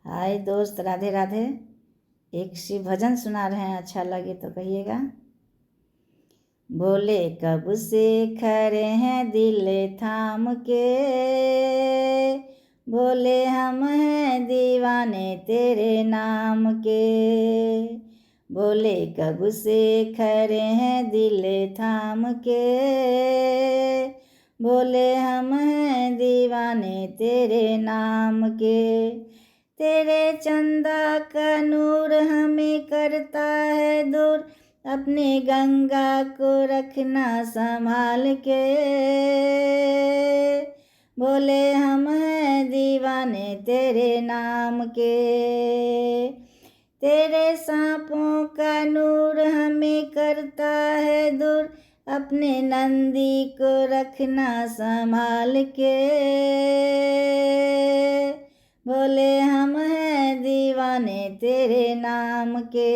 हाय दोस्त, राधे राधे। एक शिव भजन सुना रहे हैं, अच्छा लगे तो कहिएगा। बोले कब से खड़े हैं दिल थाम के, बोले हम हैं दीवाने तेरे नाम के। बोले कब से खड़े हैं दिल थाम के, बोले हम हैं दीवाने तेरे नाम के। तेरे चंदा का नूर हमें करता है दूर, अपने गंगा को रखना संभाल के। बोले हम हैं दीवाने तेरे नाम के। तेरे सांपों का नूर हमें करता है दूर, अपने नंदी को रखना संभाल के। बोले हम हैं दीवाने तेरे नाम के।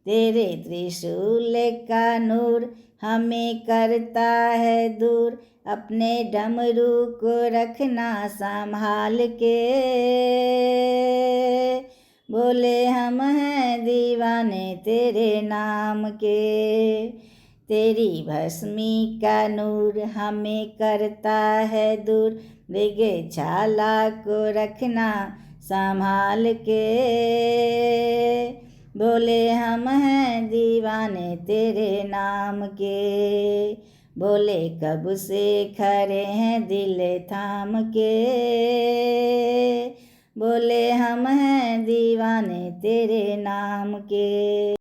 तेरे त्रिशूल का नूर हमें करता है दूर, अपने डमरू को रखना संभाल के। बोले हम हैं दीवाने तेरे नाम के। तेरी भस्मी का नूर हमें करता है दूर, मृग छाला को रखना संभाल के। बोले हम हैं दीवाने तेरे नाम के। बोले कब से खड़े हैं दिल थाम के, बोले हम हैं दीवाने तेरे नाम के।